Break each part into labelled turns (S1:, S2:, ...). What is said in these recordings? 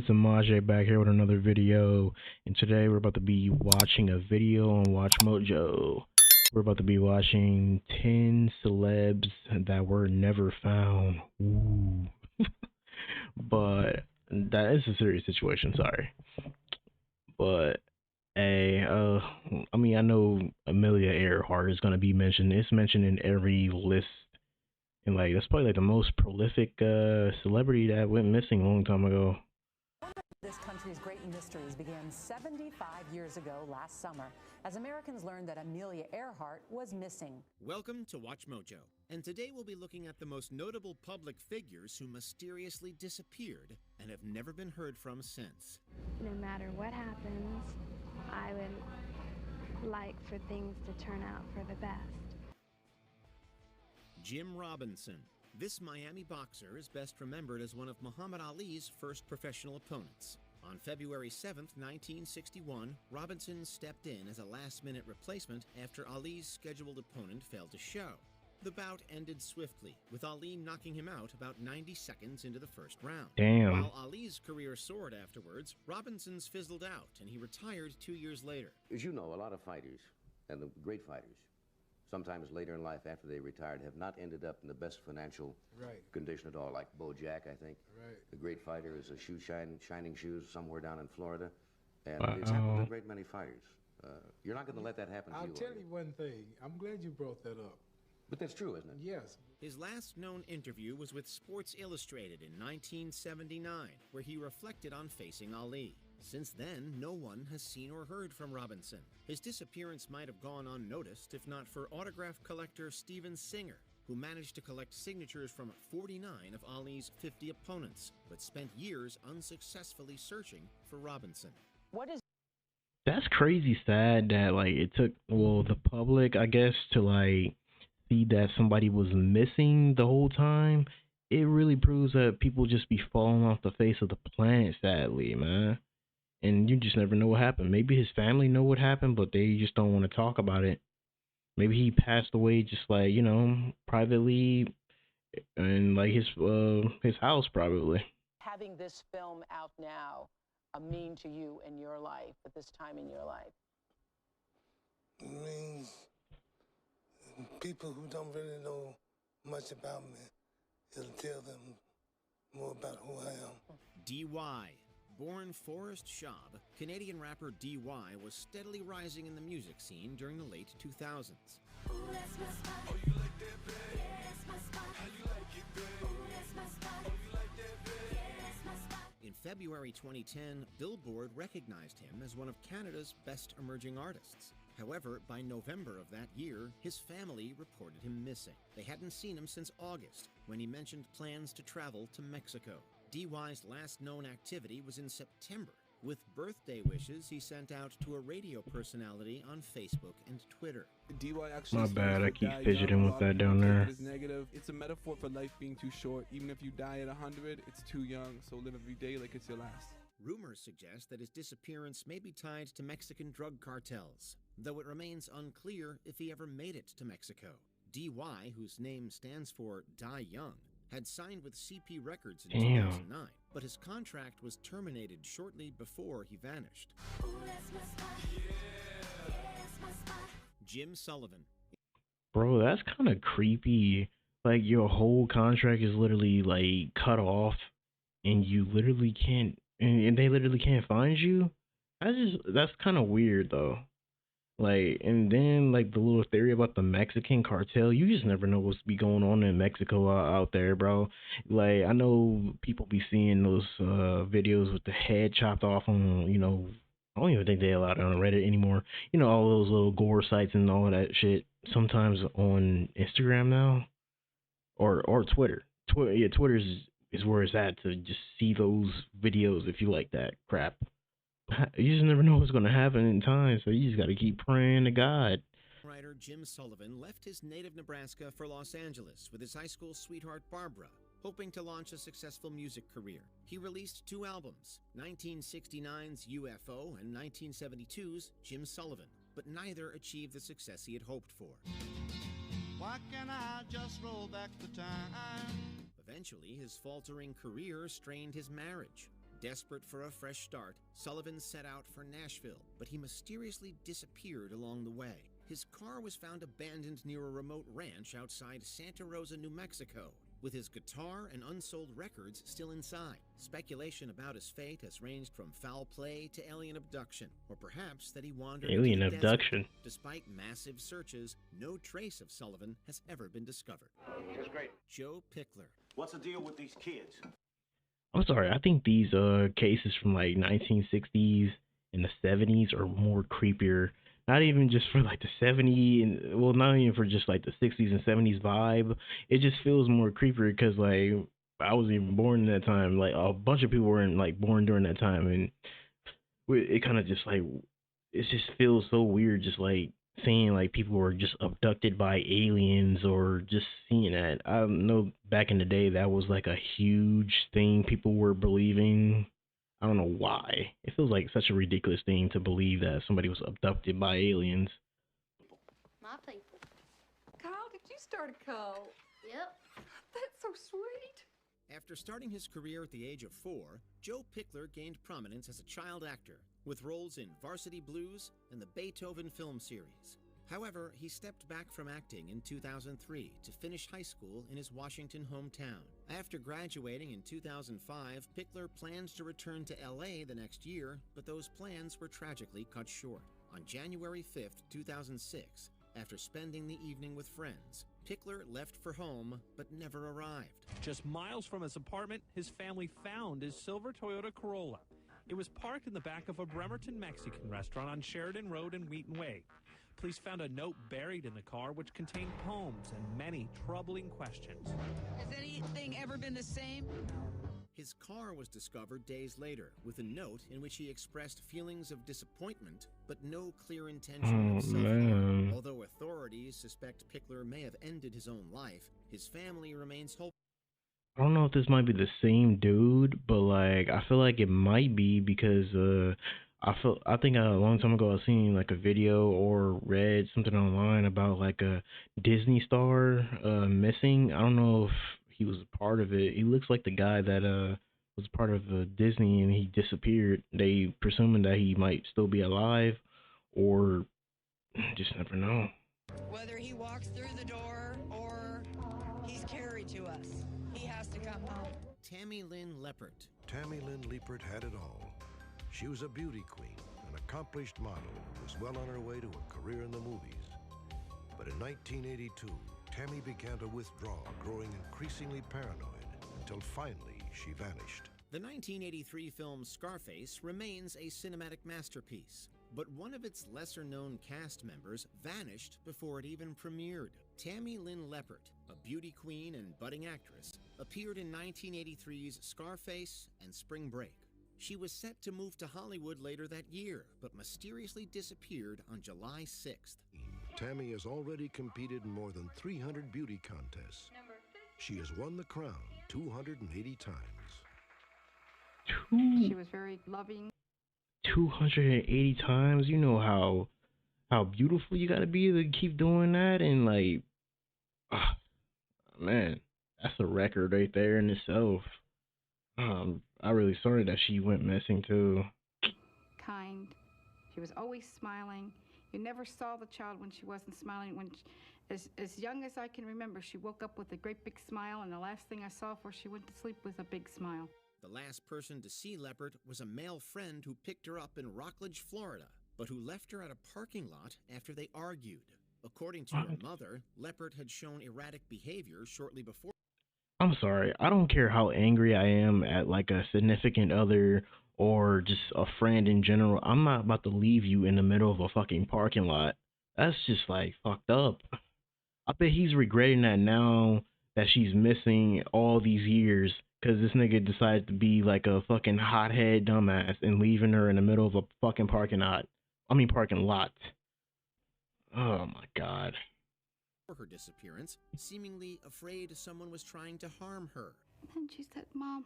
S1: It's Amaje back here with another video, and today we're about to be watching a video on Watch Mojo. We're about to be watching 10 celebs that were never found. Ooh. But that is a serious situation, sorry. But hey, I know Amelia Earhart is gonna be mentioned. It's mentioned in every list, and like that's probably like the most prolific celebrity that went missing a long time ago.
S2: This country's great mysteries began 75 years ago last summer as Americans learned that Amelia Earhart was missing.
S3: Welcome to Watch Mojo, and today we'll be looking at the most notable public figures who mysteriously disappeared and have never been heard from since.
S4: No matter what happens, I would like for things to turn out for the best.
S3: Jim Robinson. This Miami boxer is best remembered as one of Muhammad Ali's first professional opponents. On February 7, 1961, Robinson stepped in as a last-minute replacement after Ali's scheduled opponent failed to show. The bout ended swiftly, with Ali knocking him out about 90 seconds into the first round.
S1: Damn.
S3: While Ali's career soared afterwards, Robinson's fizzled out, and he retired 2 years later.
S5: As you know, a lot of fighters, and the great fighters, sometimes later in life after they retired, have not ended up in the best financial condition at all, like Bo Jack, I think.
S6: Right.
S5: The great fighter is a shining shoes somewhere down in Florida. And it's happened to a great many fighters. You're not going to let that happen to you.
S6: I'll tell you one thing. I'm glad you brought that up.
S5: But that's true, isn't it?
S6: Yes.
S3: His last known interview was with Sports Illustrated in 1979, where he reflected on facing Ali. Since then, no one has seen or heard from Robinson. His disappearance might have gone unnoticed if not for autograph collector Steven Singer, who managed to collect signatures from 49 of Ali's 50 opponents, but spent years unsuccessfully searching for Robinson.
S1: That's crazy sad that like it took the public, I guess, to like see that somebody was missing the whole time. It really proves that people just be falling off the face of the planet, sadly, man. And you just never know what happened. Maybe his family know what happened, but they just don't want to talk about it. Maybe he passed away just like, privately in like his house probably.
S2: Having this film out now mean to you in your life at this time in your life?
S7: It means people who don't really know much about me, it'll tell them more about who I am.
S3: D.Y. Born Forrest Schaub, Canadian rapper D.Y. was steadily rising in the music scene during the late 2000s. In February 2010, Billboard recognized him as one of Canada's best emerging artists. However, by November of that year, his family reported him missing. They hadn't seen him since August, when he mentioned plans to travel to Mexico. D.Y.'s last known activity was in September, with birthday wishes he sent out to a radio personality on Facebook and Twitter.
S8: D.Y. actually
S1: My bad, I keep
S8: die
S1: fidgeting
S8: young.
S1: with that down there.
S8: It's negative. It's a metaphor for life being too short. Even if you die at 100, it's too young, so live every day like it's your last.
S3: Rumors suggest that his disappearance may be tied to Mexican drug cartels, though it remains unclear if he ever made it to Mexico. D.Y., whose name stands for Die Young, had signed with CP Records in 2009, but his contract was terminated shortly before he vanished. Jim Sullivan.
S1: Bro, that's kind of creepy. Like your whole contract is literally like cut off, and you literally can't, and they literally can't find you. That's kind of weird though. Like, and then like the little theory about the Mexican cartel, you just never know what's be going on in Mexico out there, bro. Like, I know people be seeing those videos with the head chopped off on, I don't even think they allow it on Reddit anymore. All those little gore sites and all that shit. Sometimes on Instagram now, or Twitter. Twitter is where it's at to just see those videos if you like that crap. You just never know what's going to happen in time, so you just got to keep praying to God.
S3: Writer Jim Sullivan left his native Nebraska for Los Angeles with his high school sweetheart Barbara, hoping to launch a successful music career. He released 2 albums, 1969's UFO and 1972's Jim Sullivan, but neither achieved the success he had hoped for.
S9: Why can't I just roll back the time?
S3: Eventually, his faltering career strained his marriage. Desperate for a fresh start, Sullivan set out for Nashville, but he mysteriously disappeared along the way. His car was found abandoned near a remote ranch outside Santa Rosa, New Mexico, with his guitar and unsold records still inside. Speculation about his fate has ranged from foul play to alien abduction, or perhaps that he wandered
S1: Alien
S3: into the
S1: abduction.
S3: desert. Despite massive searches, no trace of Sullivan has ever been discovered.
S10: That's great.
S3: Joe Pickler.
S10: What's the deal with these kids?
S1: I'm sorry, I think these cases from like 1960s and the 70s are more creepier. Not even just for like the 70s, and well, not even for just like the 60s and 70s vibe. It just feels more creepier because like I wasn't even born in that time. Like a bunch of people weren't like born during that time, and it kind of just like it just feels so weird, just like seeing like people were just abducted by aliens or just seeing that. I know back in the day that was like a huge thing people were believing. I don't know why. It feels like such a ridiculous thing to believe that somebody was abducted by aliens.
S11: My people.
S12: Kyle, did you start a cult?
S11: Yep.
S12: That's so sweet.
S3: After starting his career at the age of 4, Joe Pickler gained prominence as a child actor, with roles in Varsity Blues and the Beethoven film series. However, he stepped back from acting in 2003 to finish high school in his Washington hometown. After graduating in 2005, Pickler plans to return to LA the next year, but those plans were tragically cut short. On January 5th, 2006, after spending the evening with friends, Pickler left for home, but never arrived.
S13: Just miles from his apartment, his family found his silver Toyota Corolla. It was parked in the back of a Bremerton Mexican restaurant on Sheridan Road and Wheaton Way. Police found a note buried in the car which contained poems and many troubling questions.
S12: Has anything ever been the same?
S3: His car was discovered days later, with a note in which he expressed feelings of disappointment, but no clear intention of self-harm. Although authorities suspect Pickler may have ended his own life, his family remains hopeful.
S1: I don't know if this might be the same dude, but like I feel like it might be because I think a long time ago I seen like a video or read something online about like a Disney star missing. I don't know if he was a part of it. He looks like the guy that was part of Disney and he disappeared. They presuming that he might still be alive, or just never know.
S12: Whether he walks through the door or he's carried to us, he has to come home.
S3: Tammy Lynn Leppert.
S14: Tammy Lynn Leppert had it all. She was a beauty queen, an accomplished model who was well on her way to a career in the movies. But in 1982, Tammy began to withdraw, growing increasingly paranoid, until finally she vanished.
S3: The 1983 film Scarface remains a cinematic masterpiece, but one of its lesser-known cast members vanished before it even premiered. Tammy Lynn Leppert, a beauty queen and budding actress, appeared in 1983's Scarface and Spring Break. She was set to move to Hollywood later that year, but mysteriously disappeared on July 6th.
S14: Tammy has already competed in more than 300 beauty contests. She has won the crown 280 times.
S12: She was very loving.
S1: 280 times? You know how beautiful you gotta be to keep doing that, and like, man, that's a record right there in itself. I really sorry that she went missing too.
S12: Kind. She was always smiling. You never saw the child when she wasn't smiling. As young as I can remember, she woke up with a great big smile, and the last thing I saw before she went to sleep was a big smile.
S3: The last person to see Leppert was a male friend who picked her up in Rockledge, Florida, but who left her at a parking lot after they argued. According to her mother, Leppert had shown erratic behavior shortly before.
S1: I'm sorry, I don't care how angry I am at like a significant other or just a friend in general. I'm not about to leave you in the middle of a fucking parking lot. That's just like fucked up. I bet he's regretting that now that she's missing all these years, because this nigga decided to be like a fucking hothead dumbass and leaving her in the middle of a fucking parking lot. Oh my god.
S3: Her disappearance, seemingly afraid someone was trying to harm her.
S12: And she said, Mom,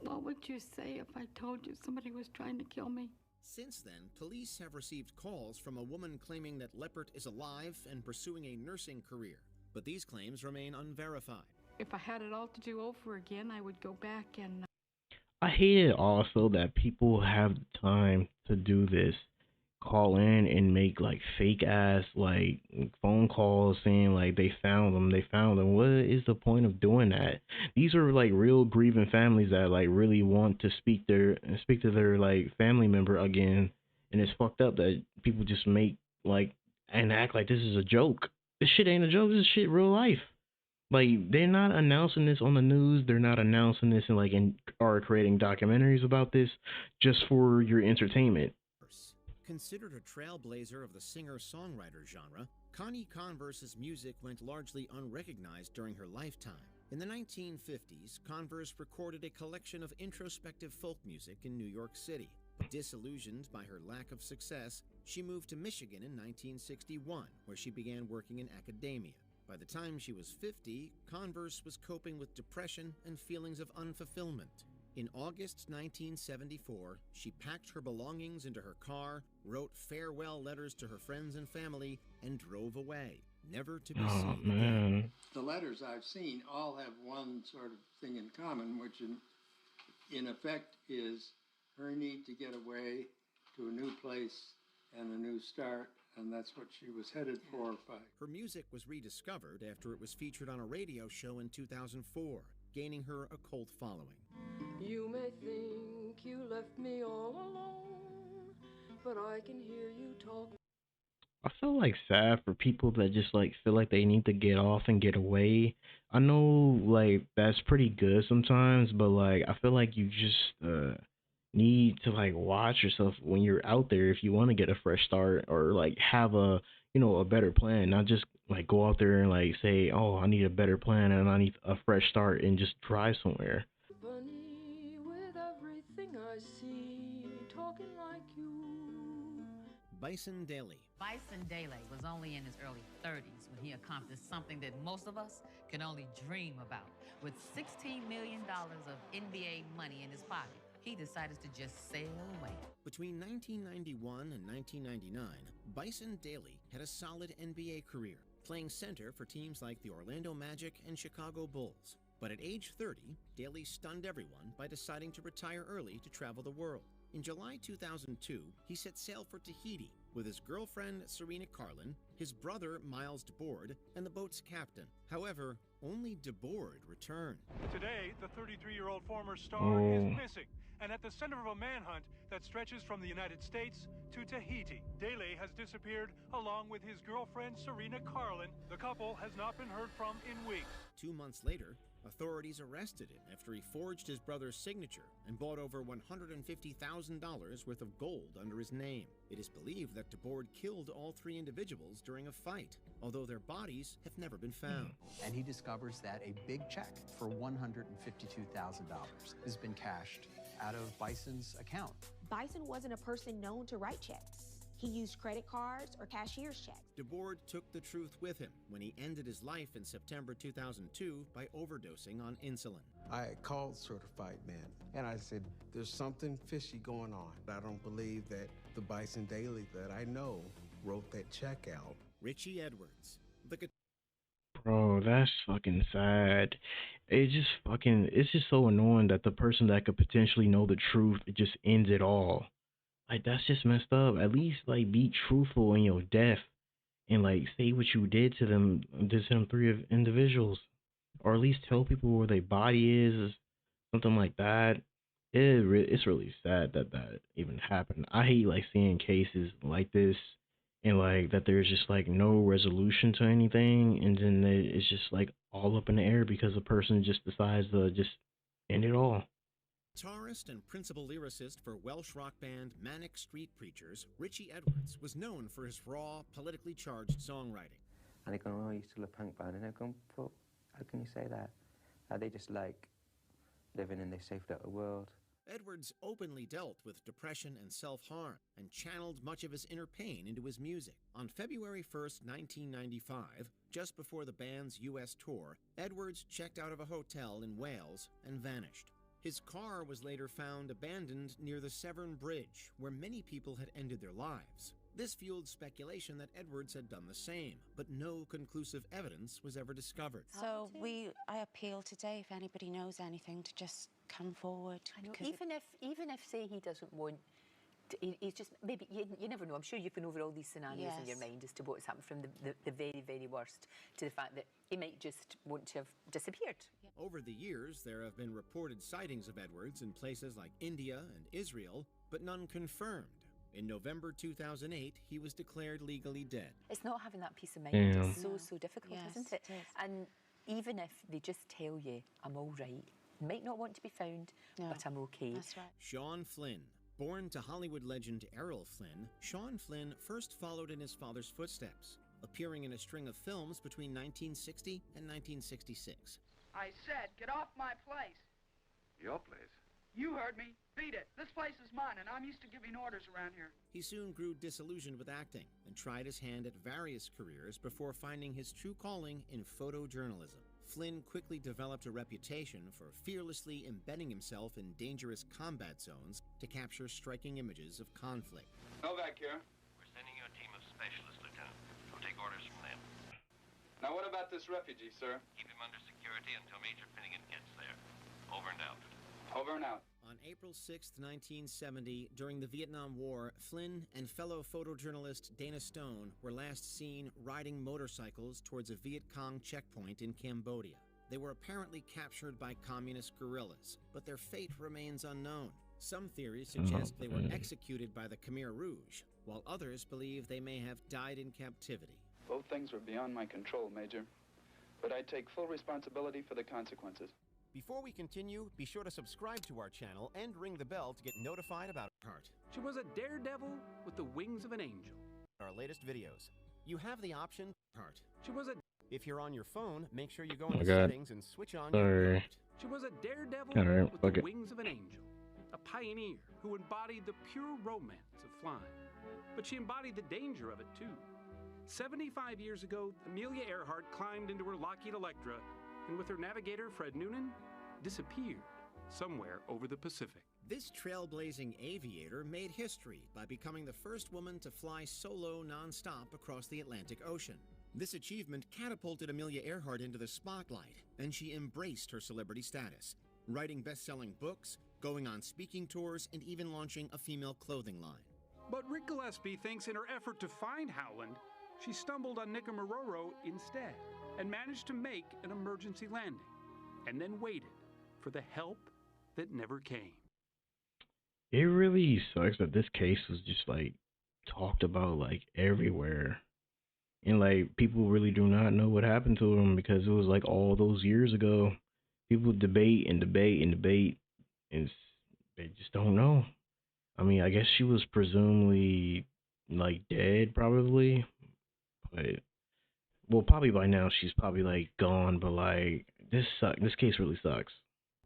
S12: what would you say if I told you somebody was trying to kill me?
S3: Since then, police have received calls from a woman claiming that Leppert is alive and pursuing a nursing career, but these claims remain unverified.
S12: if I had it all to do over again, I would go back and
S1: I hate it also that people have the time to do this. Call in and make like fake ass like phone calls saying like they found them. What is the point of doing that? These are like real grieving families that like really want to speak to their like family member again, and it's fucked up that people just make like and act like this is a joke. This shit ain't a joke. This is shit real life. Like they're not announcing this on the news. They're not announcing this and like or creating documentaries about this just for your entertainment.
S3: Considered a trailblazer of the singer-songwriter genre, Connie Converse's music went largely unrecognized during her lifetime. In the 1950s, Converse recorded a collection of introspective folk music in New York City. Disillusioned by her lack of success, she moved to Michigan in 1961, where she began working in academia. By the time she was 50, Converse was coping with depression and feelings of unfulfillment. In August 1974, she packed her belongings into her car, wrote farewell letters to her friends and family, and drove away, never to be seen again.
S15: The letters I've seen all have one sort of thing in common, which in effect is her need to get away to a new place and a new start, and that's what she was headed for.
S3: Her music was rediscovered after it was featured on a radio show in 2004, gaining her a cult following.
S16: You may think you left me all alone, but I can hear you talk.
S1: I feel like sad for people that just like feel like they need to get off and get away. I know like that's pretty good sometimes, but like I feel like you just need to like watch yourself when you're out there if you want to get a fresh start or like have a a better plan, not just like go out there and like say, oh, I need a better plan and I need a fresh start and just drive somewhere.
S16: Bunny, with everything I see, talking like you.
S3: Bison Daly.
S17: Bison Daly was only in his early 30s when he accomplished something that most of us can only dream about. With $16 million of NBA money in his pocket, he decided to just sail away.
S3: Between 1991 and 1999, Bison Daly had a solid NBA career, playing center for teams like the Orlando Magic and Chicago Bulls. But at age 30, Daly stunned everyone by deciding to retire early to travel the world. In July 2002, he set sail for Tahiti with his girlfriend Serena Carlin, his brother Miles DeBoard, and the boat's captain. However, only DeBoard returned.
S18: Today, the 33-year-old former star is missing and at the center of a manhunt that stretches from the United States to Tahiti. Daly has disappeared along with his girlfriend Serena Carlin. The couple has not been heard from in weeks.
S3: 2 months later, authorities arrested him after he forged his brother's signature and bought over $150,000 worth of gold under his name. It is believed that DeBoard killed all 3 individuals during a fight, although their bodies have never been found.
S19: And he discovers that a big check for $152,000 has been cashed out of Bison's account.
S20: Bison wasn't a person known to write checks. He used credit cards or cashier's checks.
S3: DeBoard took the truth with him when he ended his life in September 2002 by overdosing on insulin.
S6: I called Certified Man, and I said, there's something fishy going on. I don't believe that the Bison Daly that I know wrote that check out.
S3: Richie Edwards.
S1: Bro, that's fucking sad. It's just so annoying that the person that could potentially know the truth, it just ends it all. Like, that's just messed up. At least, like, be truthful in your death and, like, say what you did to them 3 individuals. Or at least tell people where their body is, something like that. It's really sad that even happened. I hate, like, seeing cases like this and, like, that there's just, like, no resolution to anything. And then it's just, like, all up in the air because the person just decides to just end it all.
S3: Guitarist and principal lyricist for Welsh rock band Manic Street Preachers, Richie Edwards was known for his raw, politically charged songwriting.
S21: And they're going, oh, you're still a punk band. And they're going, well, how can you say that? They just like living in this safe-out world.
S3: Edwards openly dealt with depression and self-harm and channeled much of his inner pain into his music. On February 1st, 1995, just before the band's U.S. tour, Edwards checked out of a hotel in Wales and vanished. His car was later found abandoned near the Severn Bridge, where many people had ended their lives. This fueled speculation that Edwards had done the same, but no conclusive evidence was ever discovered.
S4: So I appeal today, if anybody knows anything, to just come forward.
S22: I know, even if say he doesn't want, he's just, maybe, you never know, I'm sure you've been over all these scenarios in your mind as to what's happened from the very, very worst to the fact that he might just want to have disappeared.
S3: Over the years, there have been reported sightings of Edwards in places like India and Israel, but none confirmed. In November 2008, he was declared legally dead.
S22: It's not having that peace of mind.
S1: Damn.
S22: It's so difficult, isn't it? And even if they just tell you, I'm all right, might not want to be found, but I'm okay.
S4: That's right.
S3: Sean Flynn. Born to Hollywood legend Errol Flynn, Sean Flynn first followed in his father's footsteps, appearing in a string of films between 1960 and 1966.
S23: I said, get off my place.
S24: Your place?
S23: You heard me. Beat it. This place is mine, and I'm used to giving orders around here.
S3: He soon grew disillusioned with acting and tried his hand at various careers before finding his true calling in photojournalism. Flynn quickly developed a reputation for fearlessly embedding himself in dangerous combat zones to capture striking images of conflict.
S23: Novak here.
S24: We're sending you a team of specialists, Lieutenant. We'll take orders from them.
S23: Now, what about this refugee, sir?
S24: Keep him under security until Major Finnegan gets there. Over and out.
S23: Over and out.
S3: On April 6, 1970, during the Vietnam War, Flynn and fellow photojournalist Dana Stone were last seen riding motorcycles towards a Viet Cong checkpoint in Cambodia. They were apparently captured by communist guerrillas, but their fate remains unknown. Some theories suggest they were executed by the Khmer Rouge, while others believe they may have died in captivity.
S23: Both things were beyond my control, Major. But I take full responsibility for the consequences.
S3: Before we continue, be sure to subscribe to our channel and ring the bell to get notified about Heart.
S23: She was a daredevil with the wings of an angel.
S3: Our latest videos. You have the option Heart.
S23: She was a...
S3: If you're on your phone, make sure you go into settings and switch on your Heart.
S23: She was a daredevil with the wings of an angel. A pioneer who embodied the pure romance of flying. But she embodied the danger of it too. 75 years ago, Amelia Earhart climbed into her Lockheed Electra and with her navigator, Fred Noonan, disappeared somewhere over the Pacific.
S3: This trailblazing aviator made history by becoming the first woman to fly solo non-stop across the Atlantic Ocean. This achievement catapulted Amelia Earhart into the spotlight, and she embraced her celebrity status, writing best-selling books, going on speaking tours, and even launching a female clothing line.
S23: But Rick Gillespie thinks in her effort to find Howland, she stumbled on Nicomaroro instead and managed to make an emergency landing, and then waited for the help that never came.
S1: It really sucks that this case was just like talked about like everywhere, and like people really do not know what happened to him because it was like all those years ago. People debate and debate and debate, and they just don't know. I mean, I guess she was presumably like dead, probably, but. Well, probably by now she's probably like gone, but like this case really sucks.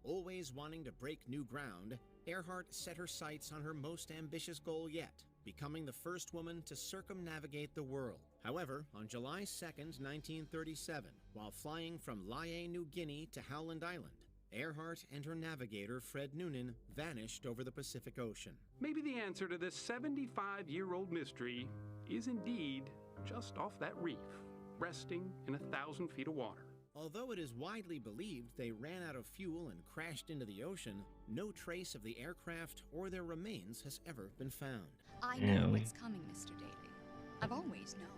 S3: Always wanting to break new ground, Earhart set her sights on her most ambitious goal yet, becoming the first woman to circumnavigate the world. However, on July 2nd, 1937, while flying from Lae, New Guinea to Howland Island, Earhart and her navigator, Fred Noonan, vanished over the Pacific Ocean.
S23: Maybe the answer to this 75-year-old mystery is indeed just off that reef, resting in 1,000 feet of water.
S3: Although it is widely believed they ran out of fuel and crashed into the ocean, no trace of the aircraft or their remains has ever been found.
S25: I know what's coming, Mr. Daly. I've always known.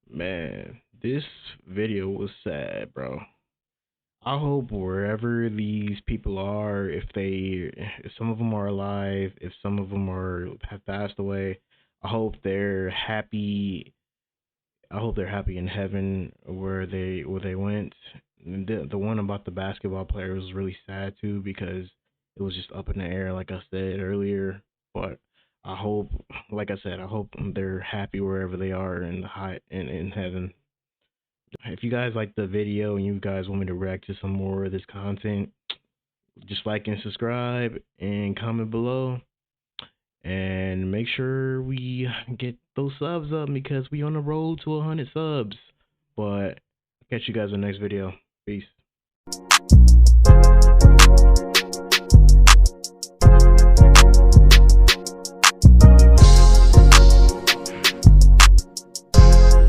S1: Man, this video was sad, bro. I hope wherever these people are, if some of them are alive, if some of them have passed away, I hope they're happy. I hope they're happy in heaven where they went. The one about the basketball player was really sad too because it was just up in the air, like I said earlier. But I hope, like I said, I hope they're happy wherever they are in heaven. If you guys like the video and you guys want me to react to some more of this content, just like and subscribe and comment below. And make sure we get those subs up because we on the road to 100 subs. But I'll catch you guys in the next video. Peace.